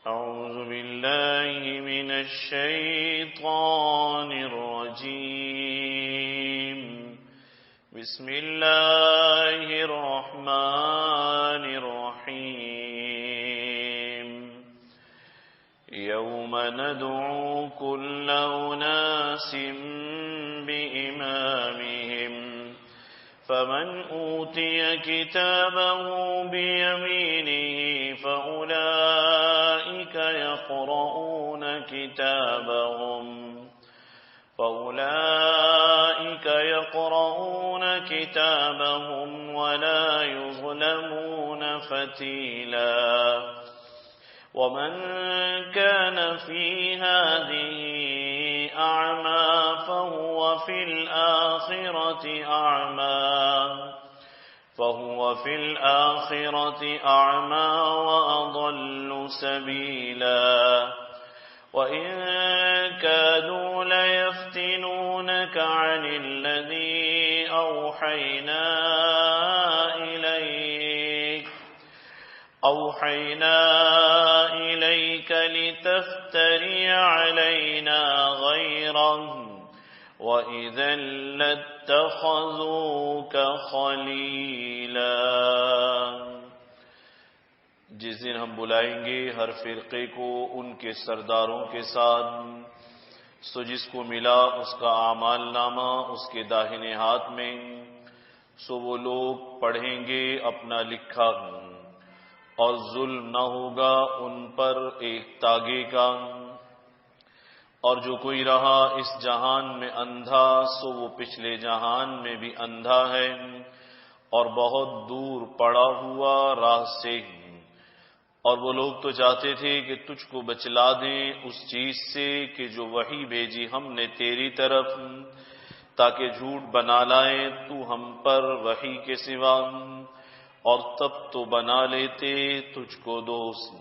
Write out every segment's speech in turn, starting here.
أعوذ بالله من الشيطان الرجيم. بسم الله الرحمن الرحيم. يوم ندعو كل أناس بإمامهم فمن أوتي كتابه بيمينه فأولئك يقرؤون كتابهم ولا يظلمون فتيلا. ومن كان في هذه أعمى فهو في الآخرة أعمى وأضل سبيلا. وإن كادوا ليفتنونك عن الذي أوحينا إليك لتفتري علينا غيره وإذا لاتخذوك خلیلا. جس دن ہم بلائیں گے ہر فرقے کو ان کے سرداروں کے ساتھ، سو جس کو ملا اس کا اعمال نامہ اس کے داہنے ہاتھ میں، سو وہ لوگ پڑھیں گے اپنا لکھا، اور ظلم نہ ہوگا ان پر ایک تاگے کا. اور جو کوئی رہا اس جہان میں اندھا، سو وہ پچھلے جہان میں بھی اندھا ہے اور بہت دور پڑا ہوا راہ سے. اور وہ لوگ تو چاہتے تھے کہ تجھ کو بچلا دیں اس چیز سے کہ جو وحی بھیجی ہم نے تیری طرف، تاکہ جھوٹ بنا لائیں تو ہم پر وحی کے سوا، اور تب تو بنا لیتے تجھ کو دوست.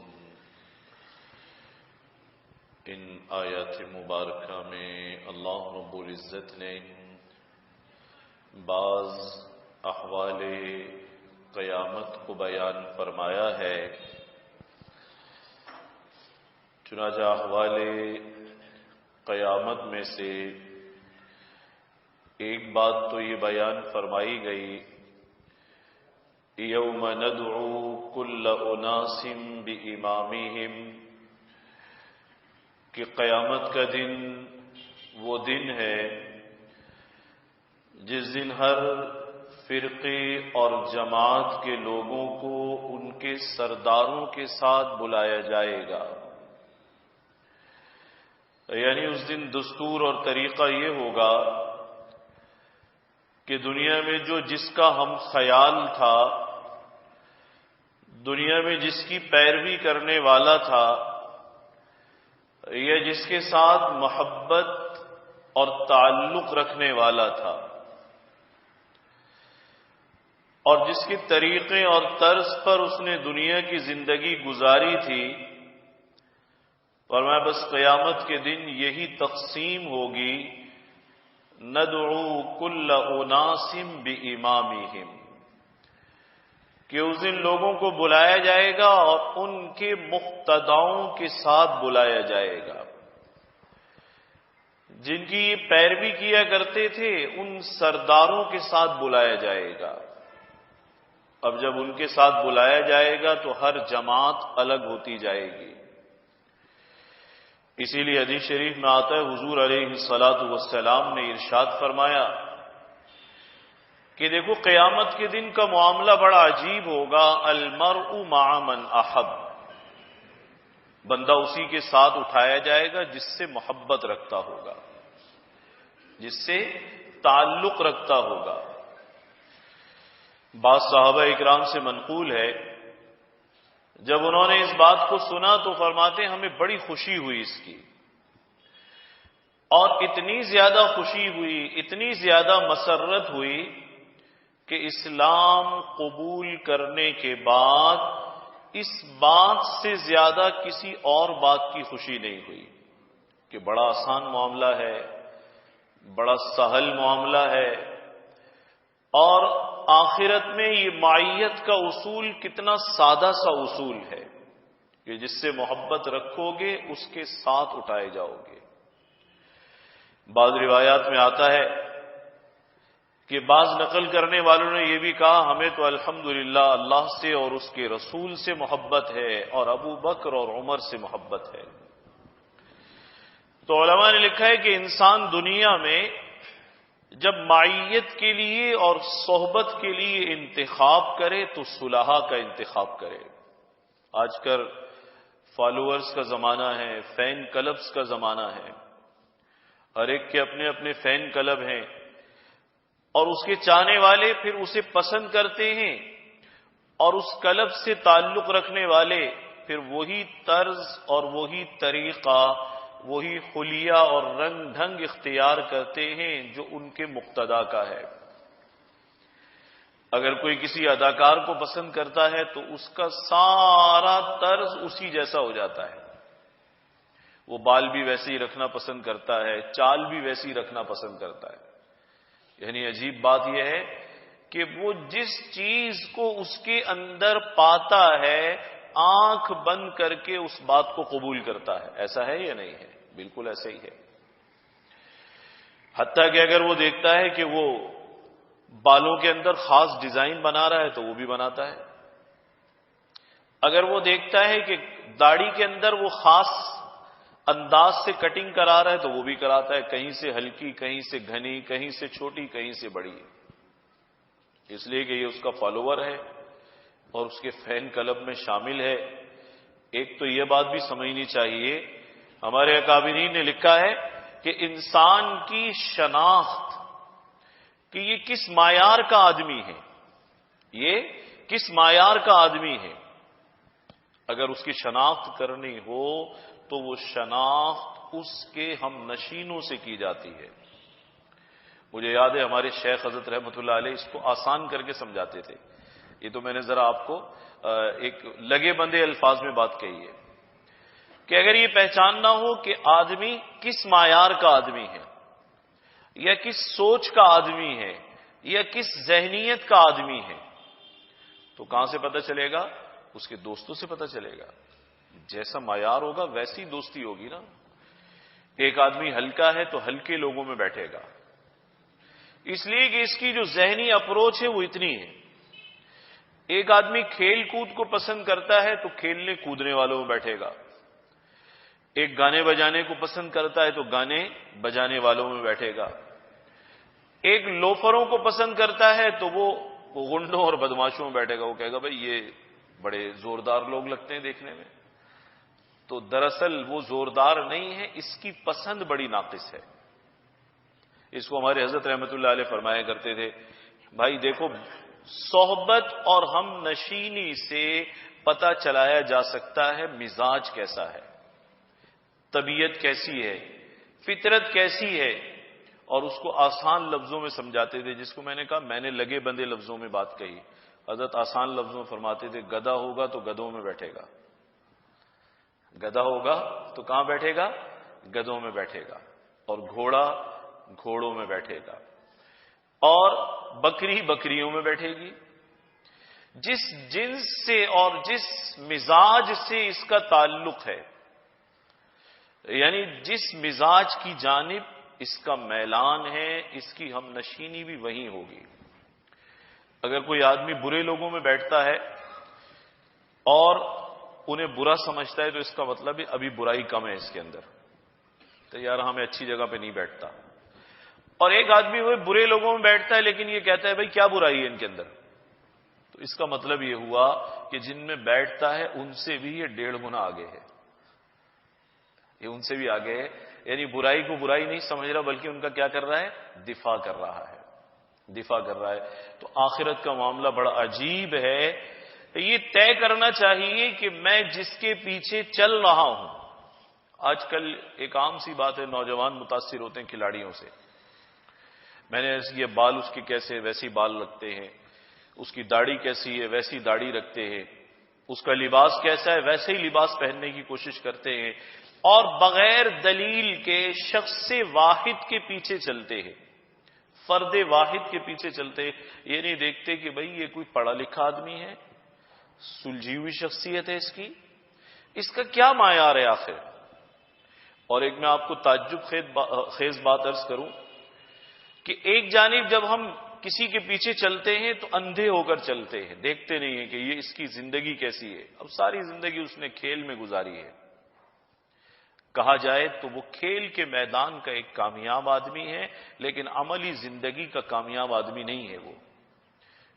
ان آیات مبارکہ میں اللہ رب العزت نے بعض احوال قیامت کو بیان فرمایا ہے. چنانچہ احوال قیامت میں سے ایک بات تو یہ بیان فرمائی گئی، یوم ندعو کل اناس بامامہم، کہ قیامت کا دن وہ دن ہے جس دن ہر فرقے اور جماعت کے لوگوں کو ان کے سرداروں کے ساتھ بلایا جائے گا. یعنی اس دن دستور اور طریقہ یہ ہوگا کہ دنیا میں جو جس کا ہم خیال تھا، دنیا میں جس کی پیروی کرنے والا تھا، یا جس کے ساتھ محبت اور تعلق رکھنے والا تھا، اور جس کے طریقے اور طرز پر اس نے دنیا کی زندگی گزاری تھی، فرمایا بس قیامت کے دن یہی تقسیم ہوگی، ندعو کل اناس بامامہم، کہ اس دن لوگوں کو بلایا جائے گا اور ان کے مقتداؤں کے ساتھ بلایا جائے گا. جن کی یہ پیروی کیا کرتے تھے ان سرداروں کے ساتھ بلایا جائے گا. اب جب ان کے ساتھ بلایا جائے گا تو ہر جماعت الگ ہوتی جائے گی. اسی لیے حدیث شریف میں آتا ہے حضور علیہ الصلاۃ والسلام نے ارشاد فرمایا کہ دیکھو قیامت کے دن کا معاملہ بڑا عجیب ہوگا، المرء مع من احب، بندہ اسی کے ساتھ اٹھایا جائے گا جس سے محبت رکھتا ہوگا، جس سے تعلق رکھتا ہوگا. بعض صحابہ اکرام سے منقول ہے جب انہوں نے اس بات کو سنا تو فرماتے ہیں ہمیں بڑی خوشی ہوئی اس کی، اور اتنی زیادہ خوشی ہوئی، اتنی زیادہ مسرت ہوئی کہ اسلام قبول کرنے کے بعد اس بات سے زیادہ کسی اور بات کی خوشی نہیں ہوئی کہ بڑا آسان معاملہ ہے، بڑا سہل معاملہ ہے، اور آخرت میں یہ معیت کا اصول کتنا سادہ سا اصول ہے کہ جس سے محبت رکھو گے اس کے ساتھ اٹھائے جاؤ گے۔ بعض روایات میں آتا ہے کہ بعض نقل کرنے والوں نے یہ بھی کہا ہمیں تو الحمدللہ اللہ سے اور اس کے رسول سے محبت ہے اور ابو بکر اور عمر سے محبت ہے۔ تو علماء نے لکھا ہے کہ انسان دنیا میں جب معیت کے لیے اور صحبت کے لیے انتخاب کرے تو صلحاء کا انتخاب کرے۔ آج کل فالوورز کا زمانہ ہے، فین کلبز کا زمانہ ہے، ہر ایک کے اپنے اپنے فین کلب ہیں، اور اس کے چاہنے والے پھر اسے پسند کرتے ہیں، اور اس کلب سے تعلق رکھنے والے پھر وہی طرز اور وہی طریقہ، وہی حلیہ اور رنگ ڈھنگ اختیار کرتے ہیں جو ان کے مقتدا کا ہے۔ اگر کوئی کسی اداکار کو پسند کرتا ہے تو اس کا سارا طرز اسی جیسا ہو جاتا ہے، وہ بال بھی ویسے ہی رکھنا پسند کرتا ہے، چال بھی ویسی رکھنا پسند کرتا ہے۔ یعنی عجیب بات یہ ہے کہ وہ جس چیز کو اس کے اندر پاتا ہے آنکھ بند کر کے اس بات کو قبول کرتا ہے۔ ایسا ہے یا نہیں ہے؟ بالکل ایسا ہی ہے۔ حتیٰ کہ اگر وہ دیکھتا ہے کہ وہ بالوں کے اندر خاص ڈیزائن بنا رہا ہے تو وہ بھی بناتا ہے، اگر وہ دیکھتا ہے کہ داڑھی کے اندر وہ خاص انداز سے کٹنگ کرا رہا ہے تو وہ بھی کراتا ہے، کہیں سے ہلکی، کہیں سے گھنی، کہیں سے چھوٹی، کہیں سے بڑی، اس لیے کہ یہ اس کا فالوور ہے اور اس کے فین کلب میں شامل ہے۔ ایک تو یہ بات بھی سمجھنی چاہیے، ہمارے اکابرین نے لکھا ہے کہ انسان کی شناخت کہ یہ کس معیار کا آدمی ہے، یہ کس معیار کا آدمی ہے، اگر اس کی شناخت کرنی ہو تو وہ شناخت اس کے ہم نشینوں سے کی جاتی ہے۔ مجھے یاد ہے ہمارے شیخ حضرت رحمۃ اللہ علیہ اس کو آسان کر کے سمجھاتے تھے، یہ تو میں نے ذرا آپ کو ایک لگے بندے الفاظ میں بات کہی ہے کہ اگر یہ پہچاننا ہو کہ آدمی کس معیار کا آدمی ہے، یا کس سوچ کا آدمی ہے، یا کس ذہنیت کا آدمی ہے، تو کہاں سے پتہ چلے گا؟ اس کے دوستوں سے پتہ چلے گا۔ جیسا معیار ہوگا ویسی دوستی ہوگی نا۔ ایک آدمی ہلکا ہے تو ہلکے لوگوں میں بیٹھے گا، اس لیے کہ اس کی جو ذہنی اپروچ ہے وہ اتنی ہے۔ ایک آدمی کھیل کود کو پسند کرتا ہے تو کھیلنے کودنے والوں میں بیٹھے گا، ایک گانے بجانے کو پسند کرتا ہے تو گانے بجانے والوں میں بیٹھے گا، ایک لوفروں کو پسند کرتا ہے تو وہ غنڈوں اور بدماشوں میں بیٹھے گا، وہ کہے گا بھائی یہ بڑے زوردار لوگ لگتے ہیں دیکھنے میں، تو دراصل وہ زوردار نہیں ہے، اس کی پسند بڑی ناقص ہے۔ اس کو ہمارے حضرت رحمۃ اللہ علیہ فرمایا کرتے تھے، بھائی دیکھو صحبت اور ہم نشینی سے پتہ چلایا جا سکتا ہے مزاج کیسا ہے، طبیعت کیسی ہے، فطرت کیسی ہے، اور اس کو آسان لفظوں میں سمجھاتے تھے، جس کو میں نے کہا میں نے لگے بندے لفظوں میں بات کہی، حضرت آسان لفظوں میں فرماتے تھے گدھا ہوگا تو گدھوں میں بیٹھے گا، گدھا ہوگا تو کہاں بیٹھے گا؟ گدھوں میں بیٹھے گا، اور گھوڑا گھوڑوں میں بیٹھے گا، اور بکری بکریوں میں بیٹھے گی۔ جس جنس سے اور جس مزاج سے اس کا تعلق ہے، یعنی جس مزاج کی جانب اس کا میلان ہے، اس کی ہم نشینی بھی وہیں ہوگی۔ اگر کوئی آدمی برے لوگوں میں بیٹھتا ہے اور انہیں برا سمجھتا ہے تو اس کا مطلب ہے ابھی برائی کم ہے اس کے اندر، تو یار ہمیں اچھی جگہ پہ نہیں بیٹھتا۔ اور ایک آدمی وہ برے لوگوں میں بیٹھتا ہے لیکن یہ کہتا ہے بھائی کیا برائی ہے ان کے اندر، تو اس کا مطلب یہ ہوا کہ جن میں بیٹھتا ہے ان سے بھی یہ 1.5 گنا آگے ہے، یہ ان سے بھی آگے ہے، یعنی برائی کو برائی نہیں سمجھ رہا بلکہ ان کا کیا کر رہا ہے؟ دفاع کر رہا ہے، دفاع کر رہا ہے۔ تو آخرت کا معاملہ بڑا عجیب ہے، یہ طے کرنا چاہیے کہ میں جس کے پیچھے چل رہا ہوں۔ آج کل ایک عام سی بات ہے، نوجوان متاثر ہوتے ہیں کھلاڑیوں سے، میں نے یہ بال اس کی کیسے ویسی بال رکھتے ہیں، اس کی داڑھی کیسی ہے ویسی داڑھی رکھتے ہیں، اس کا لباس کیسا ہے ویسے ہی لباس پہننے کی کوشش کرتے ہیں، اور بغیر دلیل کے شخص واحد کے پیچھے چلتے ہیں، فرد واحد کے پیچھے چلتے، یہ نہیں دیکھتے کہ بھئی یہ کوئی پڑھا لکھا آدمی ہے، سلجھی ہوئی شخصیت ہے اس کا کیا معیار ہے آخر؟ اور ایک میں آپ کو تعجب خیز بات عرض کروں کہ ایک جانب جب ہم کسی کے پیچھے چلتے ہیں تو اندھے ہو کر چلتے ہیں، دیکھتے نہیں ہیں کہ یہ اس کی زندگی کیسی ہے۔ اب ساری زندگی اس نے کھیل میں گزاری ہے، کہا جائے تو وہ کھیل کے میدان کا ایک کامیاب آدمی ہے، لیکن عملی زندگی کا کامیاب آدمی نہیں ہے وہ،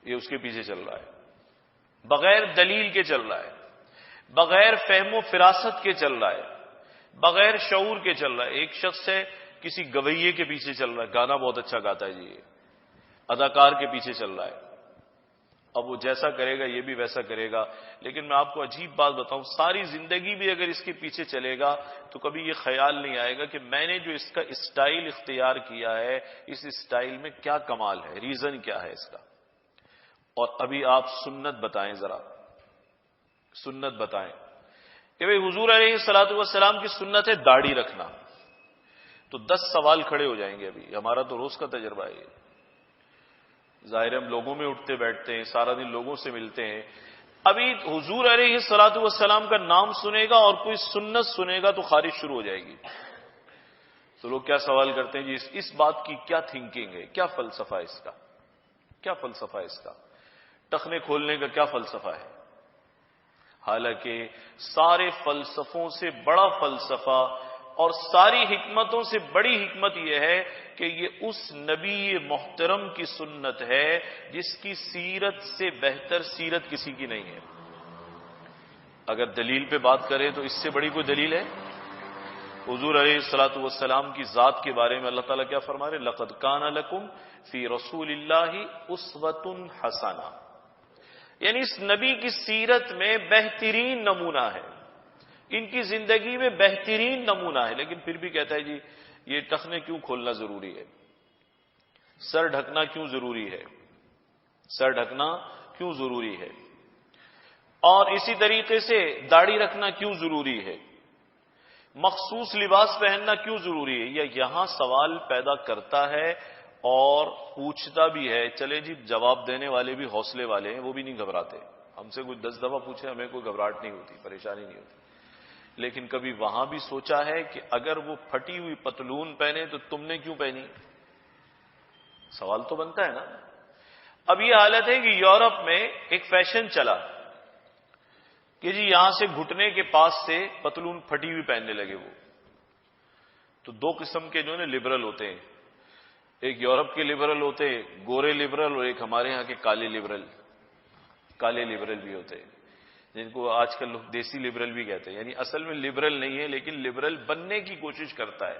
یہ اس کے پیچھے چل رہا ہے، بغیر دلیل کے چل رہا ہے، بغیر فہم و فراست کے چل رہا ہے، بغیر شعور کے چل رہا ہے۔ ایک شخص ہے کسی گویے کے پیچھے چل رہا ہے، گانا بہت اچھا گاتا ہے جی، یہ اداکار کے پیچھے چل رہا ہے، اب وہ جیسا کرے گا یہ بھی ویسا کرے گا۔ لیکن میں آپ کو عجیب بات بتاؤں، ساری زندگی بھی اگر اس کے پیچھے چلے گا تو کبھی یہ خیال نہیں آئے گا کہ میں نے جو اس کا اسٹائل اختیار کیا ہے، اس اسٹائل میں کیا کمال ہے، ریزن کیا ہے اس کا۔ اور ابھی آپ سنت بتائیں، ذرا سنت بتائیں کہ بھئی حضور علیہ الصلوۃ والسلام کی سنت ہے داڑھی رکھنا، تو 10 سوال کھڑے ہو جائیں گے۔ ابھی ہمارا تو روز کا تجربہ ہے، ظاہر ہم لوگوں میں اٹھتے بیٹھتے ہیں، سارا دن لوگوں سے ملتے ہیں، ابھی حضور علیہ الصلوۃ والسلام کا نام سنے گا اور کوئی سنت سنے گا تو خارج شروع ہو جائے گی۔ تو لوگ کیا سوال کرتے ہیں جی اس بات کی کیا تھنکنگ ہے، کیا فلسفہ ہے اس کا، کیا فلسفہ ہے اس کا، ٹخنے کھولنے کا کیا فلسفہ ہے؟ حالانکہ سارے فلسفوں سے بڑا فلسفہ اور ساری حکمتوں سے بڑی حکمت یہ ہے کہ یہ اس نبی محترم کی سنت ہے جس کی سیرت سے بہتر سیرت کسی کی نہیں ہے۔ اگر دلیل پہ بات کریں تو اس سے بڑی کوئی دلیل ہے؟ حضور علیہ الصلوۃ والسلام کی ذات کے بارے میں اللہ تعالیٰ کیا فرما رہے؟ لقد کان لکم فی رسول اللہ اسوۃ حسنہ، یعنی اس نبی کی سیرت میں بہترین نمونہ ہے، ان کی زندگی میں بہترین نمونہ ہے۔ لیکن پھر بھی کہتا ہے جی یہ ٹخنے کیوں کھولنا ضروری ہے، سر ڈھکنا کیوں ضروری ہے، سر ڈھکنا کیوں ضروری ہے، اور اسی طریقے سے داڑھی رکھنا کیوں ضروری ہے، مخصوص لباس پہننا کیوں ضروری ہے؟ یہ یہاں سوال پیدا کرتا ہے اور پوچھتا بھی ہے۔ چلے جی جواب دینے والے بھی حوصلے والے ہیں، وہ بھی نہیں گھبراتے، ہم سے کوئی 10 دفعہ پوچھے ہمیں کوئی گھبراہٹ نہیں ہوتی، پریشانی نہیں ہوتی۔ لیکن کبھی وہاں بھی سوچا ہے کہ اگر وہ پھٹی ہوئی پتلون پہنے تو تم نے کیوں پہنی؟ سوال تو بنتا ہے نا۔ اب یہ حالت ہے کہ یورپ میں ایک فیشن چلا کہ جی یہاں سے گھٹنے کے پاس سے پتلون پھٹی ہوئی پہننے لگے وہ۔ تو 2 قسم کے جو ہے لبرل ہوتے ہیں، ایک یورپ کے لبرل ہوتے ہیں گورے لبرل، اور ایک ہمارے ہاں کے کالے لبرل بھی ہوتے ہیں، جن کو آج کل لوگ دیسی لبرل بھی کہتے ہیں، یعنی اصل میں لبرل نہیں ہے لیکن لبرل بننے کی کوشش کرتا ہے،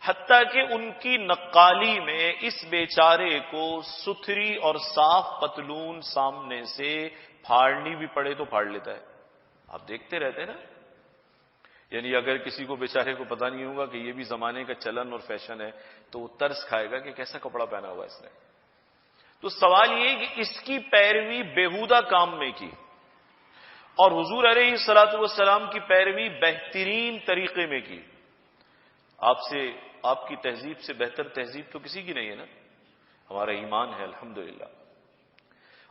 حتیٰ کہ ان کی نقالی میں اس بیچارے کو ستھری اور صاف پتلون سامنے سے پھاڑنی بھی پڑے تو پھاڑ لیتا ہے۔ آپ دیکھتے رہتے ہیں نا، یعنی اگر کسی کو بیچارے کو پتہ نہیں ہوگا کہ یہ بھی زمانے کا چلن اور فیشن ہے تو وہ ترس کھائے گا کہ کیسا کپڑا پہنا ہوا اس نے۔ تو سوال یہ کہ اس کی پیروی بیہودہ کام میں کی اور حضور علیہ الصلوۃ والسلام کی پیروی بہترین طریقے میں کی۔ آپ کی تہذیب سے بہتر تہذیب تو کسی کی نہیں ہے نا، ہمارا ایمان ہے الحمدللہ،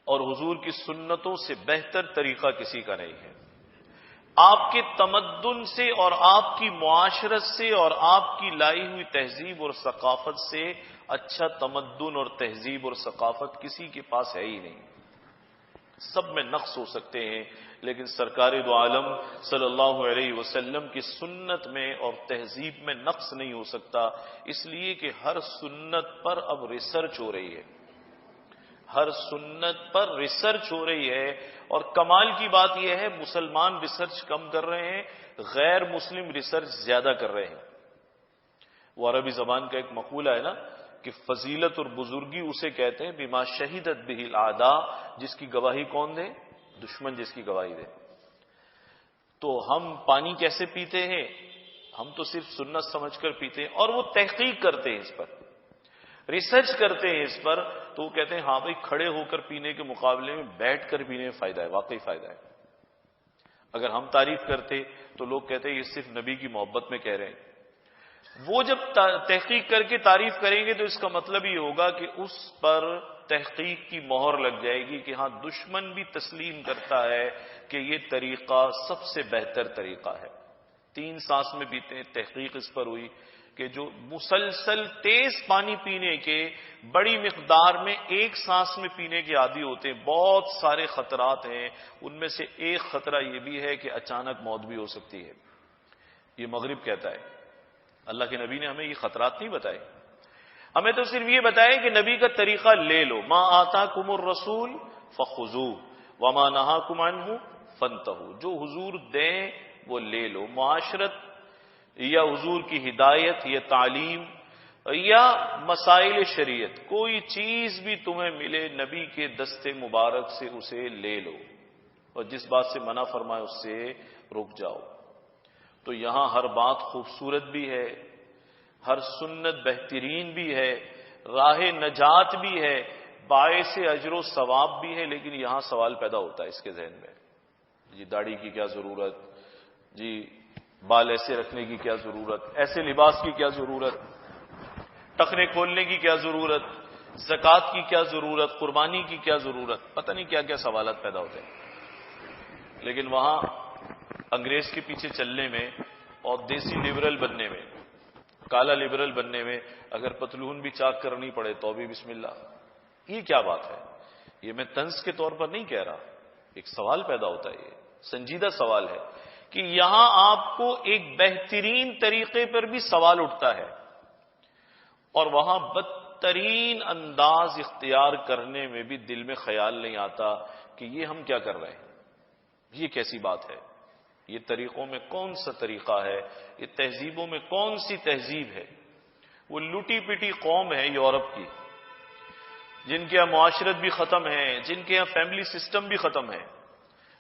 اور حضور کی سنتوں سے بہتر طریقہ کسی کا نہیں ہے۔ آپ کے تمدن سے اور آپ کی معاشرت سے اور آپ کی لائی ہوئی تہذیب اور ثقافت سے اچھا تمدن اور تہذیب اور ثقافت کسی کے پاس ہے ہی نہیں۔ سب میں نقص ہو سکتے ہیں لیکن سرکار دو عالم صلی اللہ علیہ وسلم کی سنت میں اور تہذیب میں نقص نہیں ہو سکتا، اس لیے کہ ہر سنت پر اب ریسرچ ہو رہی ہے، ہر سنت پر ریسرچ ہو رہی ہے، اور کمال کی بات یہ ہے مسلمان ریسرچ کم کر رہے ہیں، غیر مسلم ریسرچ زیادہ کر رہے ہیں۔ وہ عربی زبان کا ایک مقولہ ہے نا کہ فضیلت اور بزرگی اسے کہتے ہیں بما شہدت بہ الاعداء، جس کی گواہی کون دے؟ دشمن جس کی گواہی دے۔ تو ہم پانی کیسے پیتے ہیں؟ ہم تو صرف سنت سمجھ کر پیتے ہیں، اور وہ تحقیق کرتے ہیں اس پر، ریسرچ کرتے ہیں اس پر، تو وہ کہتے ہیں ہاں بھائی کھڑے ہو کر پینے کے مقابلے میں بیٹھ کر پینے میں فائدہ ہے، واقعی فائدہ ہے۔ اگر ہم تعریف کرتے تو لوگ کہتے ہیں یہ صرف نبی کی محبت میں کہہ رہے ہیں، وہ جب تحقیق کر کے تعریف کریں گے تو اس کا مطلب یہ ہوگا کہ اس پر تحقیق کی مہر لگ جائے گی کہ ہاں دشمن بھی تسلیم کرتا ہے کہ یہ طریقہ سب سے بہتر طریقہ ہے. 3 سانس میں پیتے ہیں، تحقیق اس پر ہوئی کہ جو مسلسل تیز پانی پینے کے بڑی مقدار میں 1 سانس میں پینے کے عادی ہوتے ہیں، بہت سارے خطرات ہیں. ان میں سے ایک خطرہ یہ بھی ہے کہ اچانک موت بھی ہو سکتی ہے. یہ مغرب کہتا ہے. اللہ کے نبی نے ہمیں یہ خطرات نہیں بتائے، ہمیں تو صرف یہ بتائے کہ نبی کا طریقہ لے لو. ما آتاکم الرسول فخذوہ وما نہاکم عنہ فانتہوا. جو حضور دیں وہ لے لو. معاشرت یا حضور کی ہدایت یا تعلیم یا مسائل شریعت، کوئی چیز بھی تمہیں ملے نبی کے دستے مبارک سے اسے لے لو، اور جس بات سے منع فرمائے اس سے رک جاؤ. تو یہاں ہر بات خوبصورت بھی ہے، ہر سنت بہترین بھی ہے، راہ نجات بھی ہے، باعث اجر و ثواب بھی ہے. لیکن یہاں سوال پیدا ہوتا ہے اس کے ذہن میں، جی داڑھی کی کیا ضرورت، جی بال ایسے رکھنے کی کیا ضرورت، ایسے لباس کی کیا ضرورت، ٹخنے کھولنے کی کیا ضرورت، زکوٰۃ کی کیا ضرورت، قربانی کی کیا ضرورت، پتہ نہیں کیا کیا سوالات پیدا ہوتے ہیں. لیکن وہاں انگریز کے پیچھے چلنے میں اور دیسی لبرل بننے میں، کالا لبرل بننے میں اگر پتلون بھی چاک کرنی پڑے تو بھی بسم اللہ. یہ کیا بات ہے؟ یہ میں طنز کے طور پر نہیں کہہ رہا، ایک سوال پیدا ہوتا ہے. یہ سنجیدہ سوال ہے کہ یہاں آپ کو ایک بہترین طریقے پر بھی سوال اٹھتا ہے، اور وہاں بدترین انداز اختیار کرنے میں بھی دل میں خیال نہیں آتا کہ یہ ہم کیا کر رہے ہیں، یہ کیسی بات ہے، یہ طریقوں میں کون سا طریقہ ہے، یہ تہذیبوں میں کون سی تہذیب ہے. وہ لوٹی پٹی قوم ہے یورپ کی، جن کے یہاں معاشرت بھی ختم ہے، جن کے یہاں فیملی سسٹم بھی ختم ہے،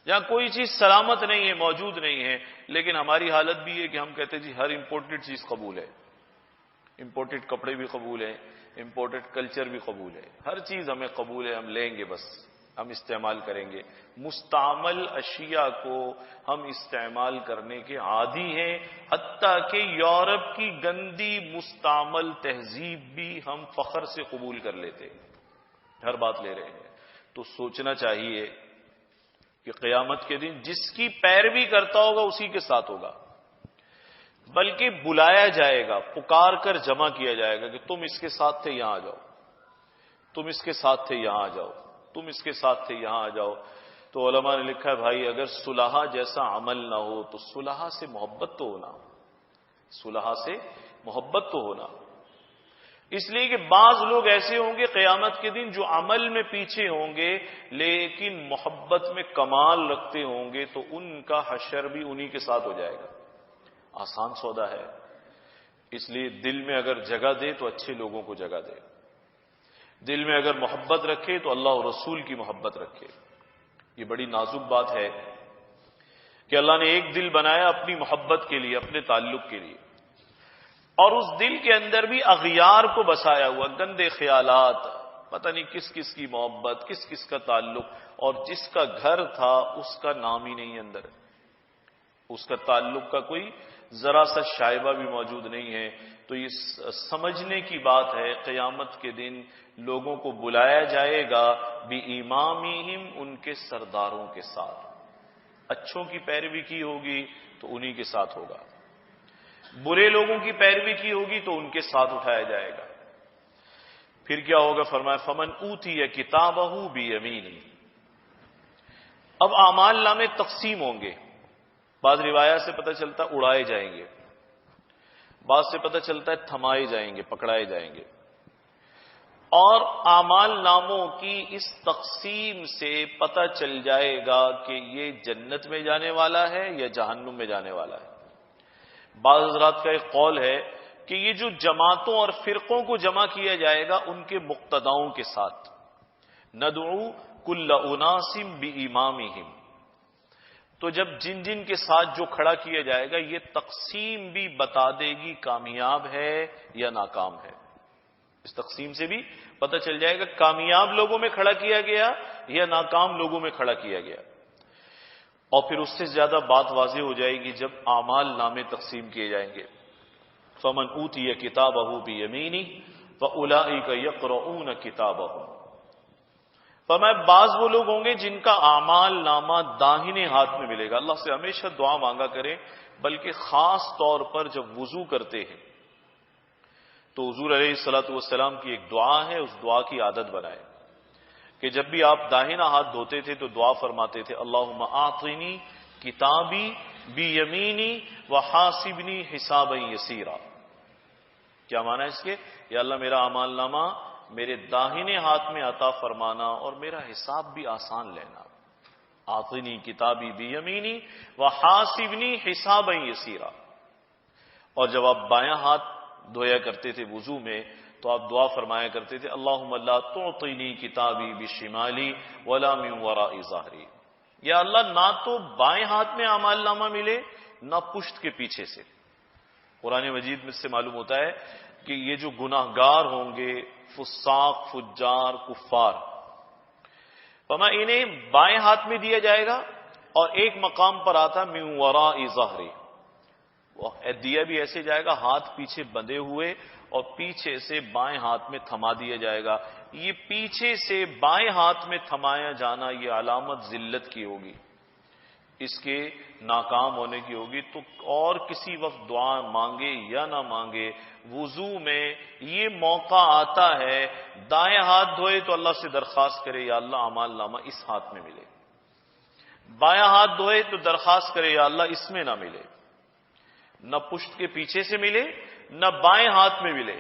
جہاں کوئی چیز سلامت نہیں ہے، موجود نہیں ہے. لیکن ہماری حالت بھی ہے کہ ہم کہتے ہیں جی ہر امپورٹڈ چیز قبول ہے، امپورٹڈ کپڑے بھی قبول ہیں، امپورٹڈ کلچر بھی قبول ہے، ہر چیز ہمیں قبول ہے، ہم لیں گے، بس ہم استعمال کریں گے. مستعمل اشیاء کو ہم استعمال کرنے کے عادی ہیں، حتیٰ کہ یورپ کی گندی مستعمل تہذیب بھی ہم فخر سے قبول کر لیتے، ہر بات لے رہے ہیں. تو سوچنا چاہیے کہ قیامت کے دن جس کی پیروی کرتا ہوگا اسی کے ساتھ ہوگا، بلکہ بلایا جائے گا، پکار کر جمع کیا جائے گا کہ تم اس کے ساتھ تھے یہاں آ جاؤ، تم اس کے ساتھ تھے یہاں آ جاؤ، تم اس کے ساتھ تھے یہاں آ جاؤ. تو علماء نے لکھا ہے بھائی اگر صلحہ جیسا عمل نہ ہو تو صلحہ سے محبت تو ہونا، صلحہ سے محبت تو ہونا. اس لیے کہ بعض لوگ ایسے ہوں گے قیامت کے دن جو عمل میں پیچھے ہوں گے لیکن محبت میں کمال رکھتے ہوں گے، تو ان کا حشر بھی انہی کے ساتھ ہو جائے گا. آسان سودا ہے. اس لیے دل میں اگر جگہ دے تو اچھے لوگوں کو جگہ دے، دل میں اگر محبت رکھے تو اللہ اور رسول کی محبت رکھے. یہ بڑی نازک بات ہے کہ اللہ نے ایک دل بنایا اپنی محبت کے لیے، اپنے تعلق کے لیے، اور اس دل کے اندر بھی اغیار کو بسایا ہوا، گندے خیالات، پتہ نہیں کس کس کی محبت، کس کس کا تعلق، اور جس کا گھر تھا اس کا نام ہی نہیں اندر، اس کا تعلق کا کوئی ذرا سا شائبہ بھی موجود نہیں ہے. تو یہ سمجھنے کی بات ہے قیامت کے دن لوگوں کو بلایا جائے گا بِإِمَامِهِمْ، ان کے سرداروں کے ساتھ. اچھوں کی پیروی کی ہوگی تو انہی کے ساتھ ہوگا، برے لوگوں کی پیروی کی ہوگی تو ان کے ساتھ اٹھایا جائے گا. پھر کیا ہوگا؟ فرمایا فمن اوتی کتابہ بیمینہ. اب اعمال نامے تقسیم ہوں گے. بعض روایات سے پتہ چلتا ہے اڑائے جائیں گے، بعض سے پتہ چلتا ہے تھمائے جائیں گے، پکڑائے جائیں گے. اور اعمال ناموں کی اس تقسیم سے پتہ چل جائے گا کہ یہ جنت میں جانے والا ہے یا جہنم میں جانے والا ہے. بعض حضرات کا ایک قول ہے کہ یہ جو جماعتوں اور فرقوں کو جمع کیا جائے گا ان کے مقتداؤں کے ساتھ، ندعو کل اناس بامامہم. تو جب جن جن کے ساتھ جو کھڑا کیا جائے گا یہ تقسیم بھی بتا دے گی کامیاب ہے یا ناکام ہے. اس تقسیم سے بھی پتہ چل جائے گا کامیاب لوگوں میں کھڑا کیا گیا یا ناکام لوگوں میں کھڑا کیا گیا. اور پھر اس سے زیادہ بات واضح ہو جائے گی جب اعمال نامے تقسیم کیے جائیں گے. فمن اوتی کتابہ بیمینہ فاولئک یقرؤون کتابہم، فرمایا بعض وہ لوگ ہوں گے جن کا اعمال نامہ داہنے ہاتھ میں ملے گا۔ اللہ سے ہمیشہ دعا مانگا کریں، بلکہ خاص طور پر جب وضو کرتے ہیں تو حضور علیہ الصلوۃ والسلام کی ایک دعا ہے، اس دعا کی عادت بنائے کہ جب بھی آپ داہنا ہاتھ دھوتے تھے تو دعا فرماتے تھے اللہم اعطنی کتابی بیمینی وحاسبنی حسابا یسیرا۔ کیا معنی ہے اس کے؟ یا اللہ میرا اعمال نامہ میرے داہنے ہاتھ میں عطا فرمانا اور میرا حساب بھی آسان لینا۔ اعطنی کتابی بیمینی وحاسبنی حسابا یسیرا۔ اور جب آپ بایاں ہاتھ دھویا کرتے تھے وضو میں تو آپ دعا فرمایا کرتے تھے اللہم لا تعطنی کتابی بشمالی ولا من وراء ظہری، یا اللہ نہ تو بائیں ہاتھ میں اعمال نامہ ملے نہ پشت کے پیچھے سے۔ قرآن مجید میں سے معلوم ہوتا ہے کہ یہ جو گناہ گار ہوں گے، فساق، فجار، کفار، فرمایا انہیں بائیں ہاتھ میں دیا جائے گا، اور ایک مقام پر آتا من وراء ظہری، وہ دیا بھی ایسے جائے گا ہاتھ پیچھے بندھے ہوئے اور پیچھے سے بائیں ہاتھ میں تھما دیا جائے گا۔ یہ پیچھے سے بائیں ہاتھ میں تھمایا جانا یہ علامت ذلت کی ہوگی، اس کے ناکام ہونے کی ہوگی۔ تو اور کسی وقت دعا مانگے یا نہ مانگے، وضو میں یہ موقع آتا ہے دائیں ہاتھ دھوئے تو اللہ سے درخواست کرے یا اللہ اعمال نامہ اس ہاتھ میں ملے، بایاں ہاتھ دھوئے تو درخواست کرے یا اللہ اس میں نہ ملے، نہ پشت کے پیچھے سے ملے نہ بائیں ہاتھ میں ملے۔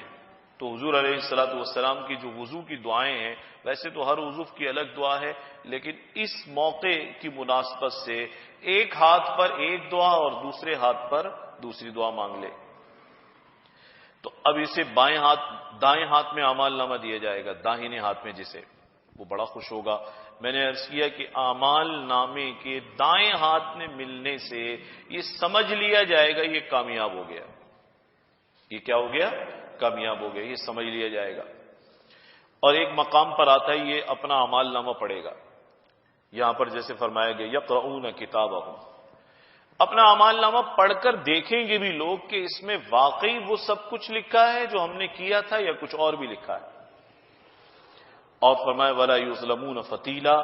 تو حضور علیہ الصلوۃ والسلام کی جو وضو کی دعائیں ہیں، ویسے تو ہر وضو کی الگ دعا ہے، لیکن اس موقع کی مناسبت سے ایک ہاتھ پر ایک دعا اور دوسرے ہاتھ پر دوسری دعا مانگ لے۔ تو اب اسے دائیں ہاتھ میں اعمال نامہ دیا جائے گا، داہنے ہاتھ میں جسے، وہ بڑا خوش ہوگا۔ میں نے عرض کیا کہ اعمال نامے کے دائیں ہاتھ میں ملنے سے یہ سمجھ لیا جائے گا یہ کامیاب ہو گیا۔ یہ کیا ہو گیا؟ کامیاب ہو گیا، یہ سمجھ لیا جائے گا۔ اور ایک مقام پر آتا ہے یہ اپنا اعمال نامہ پڑھے گا، یہاں پر جیسے فرمایا گیا یقرؤون کتابہم، اپنا اعمال نامہ پڑھ کر دیکھیں گے بھی لوگ کہ اس میں واقعی وہ سب کچھ لکھا ہے جو ہم نے کیا تھا یا کچھ اور بھی لکھا ہے۔ اور فرمایا ولا یظلمون فتیلا،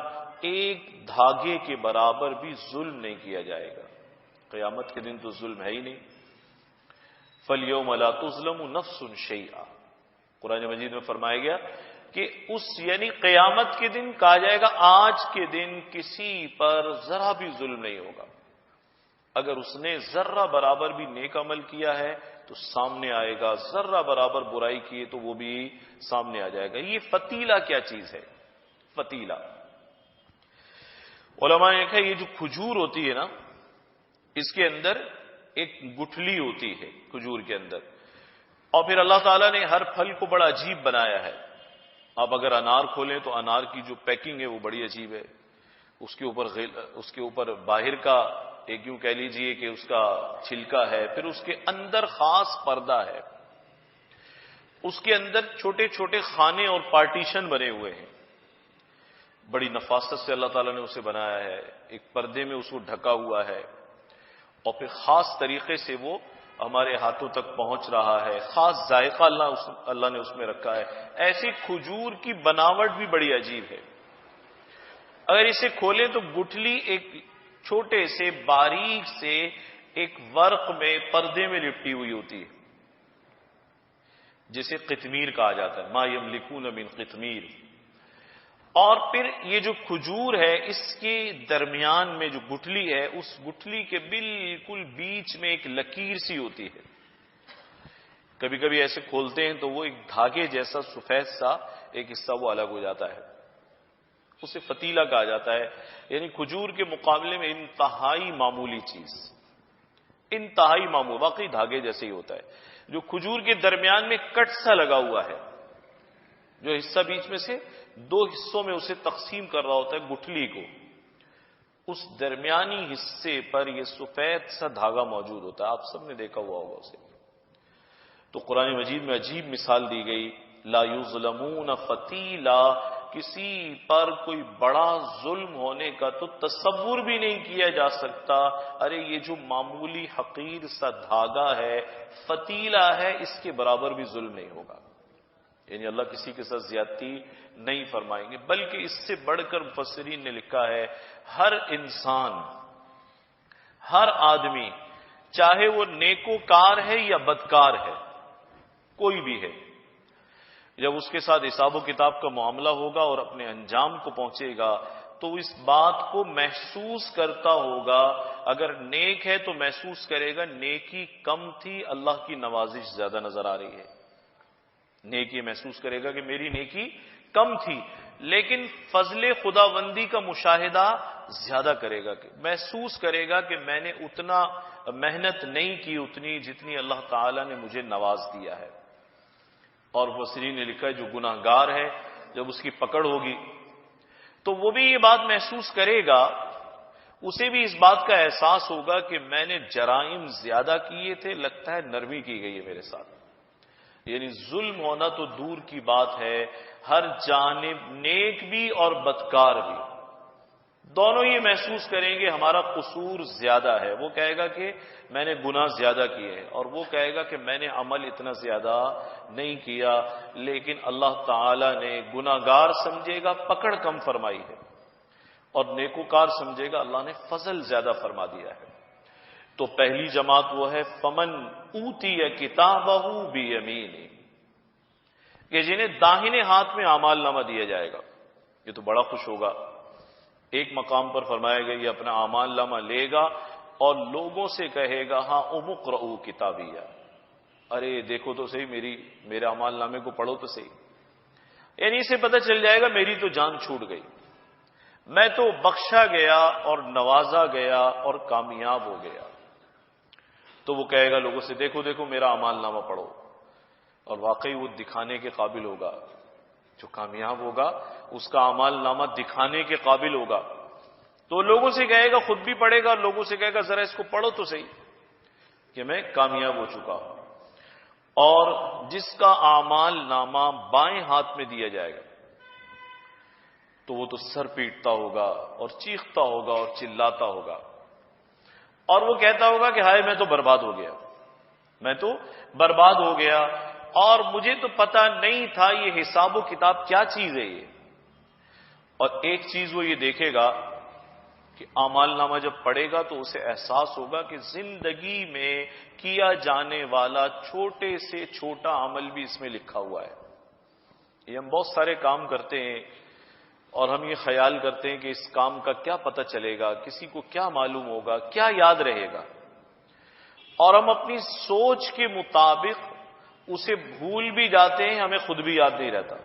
ایک دھاگے کے برابر بھی ظلم نہیں کیا جائے گا۔ قیامت کے دن تو ظلم ہے ہی نہیں۔ فَالْيَوْمَ لَا تُظْلَمُ نَفْسٌ شَيْئًا، قرآن مجید میں فرمایا گیا کہ یعنی قیامت کے دن کہا جائے گا آج کے دن کسی پر ذرا بھی ظلم نہیں ہوگا۔ اگر اس نے ذرہ برابر بھی نیک عمل کیا ہے تو سامنے آئے گا، ذرہ برابر برائی کی تو وہ بھی سامنے آ جائے گا۔ یہ فتیلہ کیا چیز ہے؟ فتیلہ علماء نے کہا یہ جو کھجور ہوتی ہے نا، اس کے اندر ایک گٹھلی ہوتی ہے کھجور کے اندر، اور پھر اللہ تعالیٰ نے ہر پھل کو بڑا عجیب بنایا ہے۔ آپ اگر انار کھولیں تو انار کی جو پیکنگ ہے وہ بڑی عجیب ہے، اس کے اوپر باہر کا ایک یوں کہہ لیجئے کہ اس کا چھلکا ہے، پھر اس کے اندر خاص پردہ ہے، اس کے اندر چھوٹے چھوٹے خانے اور پارٹیشن بنے ہوئے ہیں، بڑی نفاست سے اللہ تعالیٰ نے اسے بنایا ہے، ایک پردے میں اس کو ڈھکا ہوا ہے، اور پھر خاص طریقے سے وہ ہمارے ہاتھوں تک پہنچ رہا ہے، خاص ذائقہ اللہ نے اس میں رکھا ہے۔ ایسی کھجور کی بناوٹ بھی بڑی عجیب ہے۔ اگر اسے کھولیں تو گٹھلی ایک چھوٹے سے باریک سے ایک ورق میں پردے میں لپٹی ہوئی ہوتی ہے، جسے قطمیر کہا جاتا ہے، ما یملکون من قطمیر۔ اور پھر یہ جو کھجور ہے اس کے درمیان میں جو گٹھلی ہے، اس گٹھلی کے بالکل بیچ میں ایک لکیر سی ہوتی ہے، کبھی کبھی ایسے کھولتے ہیں تو وہ ایک دھاگے جیسا سفید سا ایک حصہ وہ الگ ہو جاتا ہے، اسے فتیلہ کہا جاتا ہے۔ یعنی کھجور کے مقابلے میں انتہائی معمولی چیز، انتہائی معمول، واقعی دھاگے جیسے ہی ہوتا ہے، جو کھجور کے درمیان میں کٹ سا لگا ہوا ہے، جو حصہ بیچ میں سے دو حصوں میں اسے تقسیم کر رہا ہوتا ہے گٹھلی کو، اس درمیانی حصے پر یہ سفید سا دھاگا موجود ہوتا ہے، آپ سب نے دیکھا ہوا ہوگا اسے۔ تو قرآن مجید میں عجیب مثال دی گئی، لا یظلمون فتیلا، کسی پر کوئی بڑا ظلم ہونے کا تو تصور بھی نہیں کیا جا سکتا. ارے یہ جو معمولی حقیر سا دھاگا ہے، فتیلہ ہے، اس کے برابر بھی ظلم نہیں ہوگا. یعنی اللہ کسی کے ساتھ زیادتی نہیں فرمائیں گے. بلکہ اس سے بڑھ کر مفسرین نے لکھا ہے ہر انسان، ہر آدمی، چاہے وہ نیکوکار ہے یا بدکار ہے، کوئی بھی ہے، جب اس کے ساتھ حساب و کتاب کا معاملہ ہوگا اور اپنے انجام کو پہنچے گا تو اس بات کو محسوس کرتا ہوگا. اگر نیک ہے تو محسوس کرے گا نیکی کم تھی، اللہ کی نوازش زیادہ نظر آ رہی ہے. نیکی محسوس کرے گا کہ میری نیکی کم تھی، لیکن فضل خداوندی کا مشاہدہ زیادہ کرے گا، کہ محسوس کرے گا کہ میں نے اتنا محنت نہیں کی اتنی جتنی اللہ تعالی نے مجھے نواز دیا ہے. اور مفسرین نے لکھا ہے جو گناہ گار ہے جب اس کی پکڑ ہوگی تو وہ بھی یہ بات محسوس کرے گا، اسے بھی اس بات کا احساس ہوگا کہ میں نے جرائم زیادہ کیے تھے، لگتا ہے نرمی کی گئی ہے میرے ساتھ. یعنی ظلم ہونا تو دور کی بات ہے، ہر جانب نیک بھی اور بدکار بھی دونوں یہ محسوس کریں گے ہمارا قصور زیادہ ہے. وہ کہے گا کہ میں نے گناہ زیادہ کیے ہیں، اور وہ کہے گا کہ میں نے عمل اتنا زیادہ نہیں کیا. لیکن اللہ تعالی نے گناہگار سمجھے گا پکڑ کم فرمائی ہے، اور نیکوکار سمجھے گا اللہ نے فضل زیادہ فرما دیا ہے. تو پہلی جماعت وہ ہے فمن اوتی کتابہ بیمینہ، کہ جنہیں داہنے ہاتھ میں اعمال نامہ دیا جائے گا. یہ تو بڑا خوش ہوگا. ایک مقام پر فرمایا گیا یہ اپنا اعمال نامہ لے گا اور لوگوں سے کہے گا ہاں اقرؤوا کتابیہ، ارے دیکھو تو صحیح میرے اعمال نامے کو پڑھو تو صحیح. یعنی اسے پتہ چل جائے گا میری تو جان چھوٹ گئی، میں تو بخشا گیا اور نوازا گیا اور کامیاب ہو گیا. تو وہ کہے گا لوگوں سے دیکھو دیکھو میرا اعمال نامہ پڑھو، اور واقعی وہ دکھانے کے قابل ہوگا. جو کامیاب ہوگا اس کا اعمال نامہ دکھانے کے قابل ہوگا. تو لوگوں سے کہے گا، خود بھی پڑھے گا اور لوگوں سے کہے گا ذرا اس کو پڑھو تو صحیح کہ میں کامیاب ہو چکا ہوں. اور جس کا اعمال نامہ بائیں ہاتھ میں دیا جائے گا تو وہ تو سر پیٹتا ہوگا اور چیختا ہوگا اور چلاتا ہوگا، اور وہ کہتا ہوگا کہ ہائے میں تو برباد ہو گیا، میں تو برباد ہو گیا، اور مجھے تو پتا نہیں تھا یہ حساب و کتاب کیا چیز ہے یہ. اور ایک چیز وہ یہ دیکھے گا کہ اعمال نامہ جب پڑھے گا تو اسے احساس ہوگا کہ زندگی میں کیا جانے والا چھوٹے سے چھوٹا عمل بھی اس میں لکھا ہوا ہے. یہ ہم بہت سارے کام کرتے ہیں اور ہم یہ خیال کرتے ہیں کہ اس کام کا کیا پتہ چلے گا، کسی کو کیا معلوم ہوگا، کیا یاد رہے گا، اور ہم اپنی سوچ کے مطابق اسے بھول بھی جاتے ہیں، ہمیں خود بھی یاد نہیں رہتا.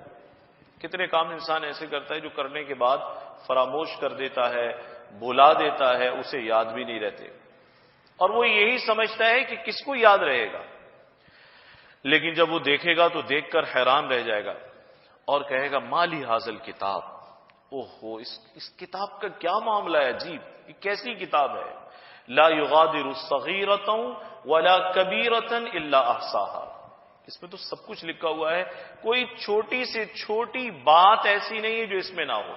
کتنے کام انسان ایسے کرتا ہے جو کرنے کے بعد فراموش کر دیتا ہے، بھلا دیتا ہے، اسے یاد بھی نہیں رہتے، اور وہ یہی سمجھتا ہے کہ کس کو یاد رہے گا. لیکن جب وہ دیکھے گا تو دیکھ کر حیران رہ جائے گا اور کہے گا مالی حاصل کتاب، اوہو اس کتاب کا کیا معاملہ ہے، عجیب، یہ کیسی کتاب ہے. لا یغادر صغیرۃ ولا کبیرۃ الا احصاها، اس میں تو سب کچھ لکھا ہوا ہے، کوئی چھوٹی سے چھوٹی بات ایسی نہیں ہے جو اس میں نہ ہو،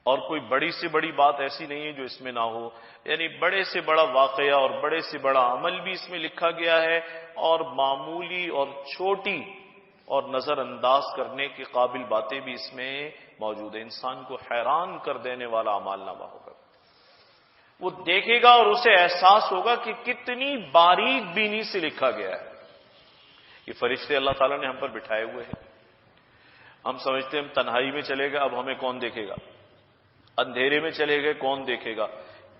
اور کوئی بڑی سے بڑی بات ایسی نہیں ہے جو اس میں نہ ہو. یعنی بڑے سے بڑا واقعہ اور بڑے سے بڑا عمل بھی اس میں لکھا گیا ہے، اور معمولی اور چھوٹی اور نظر انداز کرنے کے قابل باتیں بھی اس میں موجود ہیں. انسان کو حیران کر دینے والا اعمال نامہ ہوگا. وہ دیکھے گا اور اسے احساس ہوگا کہ کتنی باریک بینی سے لکھا گیا ہے. یہ فرشتے اللہ تعالیٰ نے ہم پر بٹھائے ہوئے ہیں. ہم سمجھتے ہیں ہم تنہائی میں چلے گئے اب ہمیں کون دیکھے گا، اندھیرے میں چلے گئے کون دیکھے گا،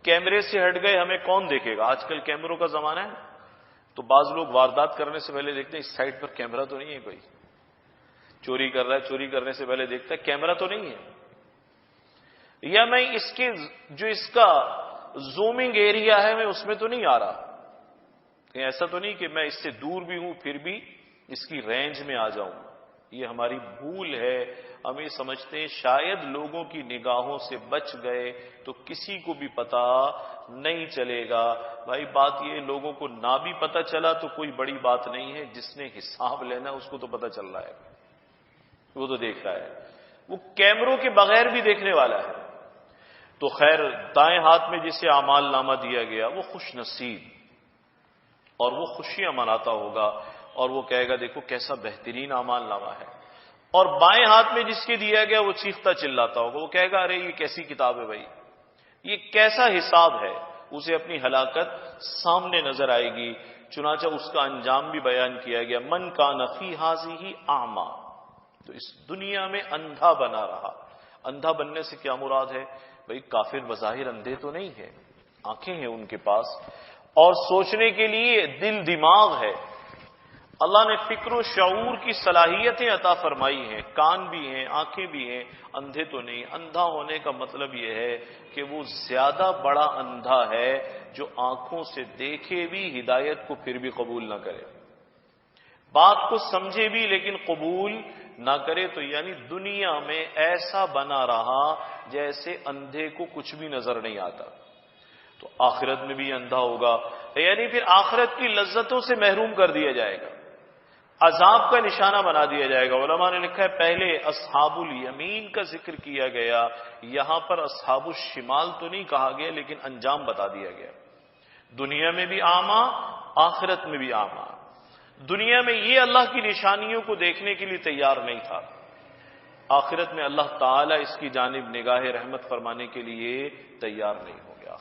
کیمرے سے ہٹ گئے ہمیں کون دیکھے گا. آج کل کیمروں کا زمانہ ہے تو بعض لوگ واردات کرنے سے پہلے دیکھتے ہیں اس سائٹ پر کیمرہ تو نہیں ہے، کوئی چوری کر رہا ہے، چوری کرنے سے پہلے دیکھتا ہے کیمرہ تو نہیں ہے، یا میں اس کا زومنگ ایریا ہے میں اس میں تو نہیں آ رہا، کہیں ایسا تو نہیں کہ میں اس سے دور بھی ہوں پھر بھی اس کی رینج میں آ جاؤں. یہ ہماری بھول ہے. ہم یہ سمجھتے ہیں شاید لوگوں کی نگاہوں سے بچ گئے تو کسی کو بھی پتا نہیں چلے گا. بھائی بات یہ لوگوں کو نہ بھی پتا چلا تو کوئی بڑی بات نہیں ہے، جس نے حساب لینا اس کو تو پتا چل رہا ہے، وہ تو دیکھ رہا ہے. وہ کیمروں کے بغیر بھی دیکھنے والا ہے۔ تو خیر دائیں ہاتھ میں جسے اعمال نامہ دیا گیا وہ خوش نصیب اور وہ خوشیاں مناتا ہوگا اور وہ کہے گا دیکھو کیسا بہترین اعمال نامہ ہے، اور بائیں ہاتھ میں جس کے دیا گیا وہ چیختا چلاتا ہوگا، وہ کہے گا ارے یہ کیسی کتاب ہے بھائی، یہ کیسا حساب ہے، اسے اپنی ہلاکت سامنے نظر آئے گی۔ چنانچہ اس کا انجام بھی بیان کیا گیا، من کان فی ھذہ اعمی، تو اس دنیا میں اندھا بنا رہا۔ اندھا بننے سے کیا مراد ہے؟ بھائی کافر بظاہر اندھے تو نہیں ہے، آنکھیں ہیں ان کے پاس اور سوچنے کے لیے دل دماغ ہے، اللہ نے فکر و شعور کی صلاحیتیں عطا فرمائی ہیں، کان بھی ہیں، آنکھیں بھی ہیں، اندھے تو نہیں۔ اندھا ہونے کا مطلب یہ ہے کہ وہ زیادہ بڑا اندھا ہے جو آنکھوں سے دیکھے بھی ہدایت کو پھر بھی قبول نہ کرے، بات کو سمجھے بھی لیکن قبول نہ کرے، تو یعنی دنیا میں ایسا بنا رہا جیسے اندھے کو کچھ بھی نظر نہیں آتا۔ تو آخرت میں بھی اندھا ہوگا، یعنی پھر آخرت کی لذتوں سے محروم کر دیا جائے گا، عذاب کا نشانہ بنا دیا جائے گا۔ علماء نے لکھا ہے پہلے اصحاب الیمین کا ذکر کیا گیا، یہاں پر اصحاب الشمال تو نہیں کہا گیا لیکن انجام بتا دیا گیا، دنیا میں بھی اعمیٰ، آخرت میں بھی اعمیٰ۔ دنیا میں یہ اللہ کی نشانیوں کو دیکھنے کے لیے تیار نہیں تھا، آخرت میں اللہ تعالیٰ اس کی جانب نگاہ رحمت فرمانے کے لیے تیار نہیں ہو گیا۔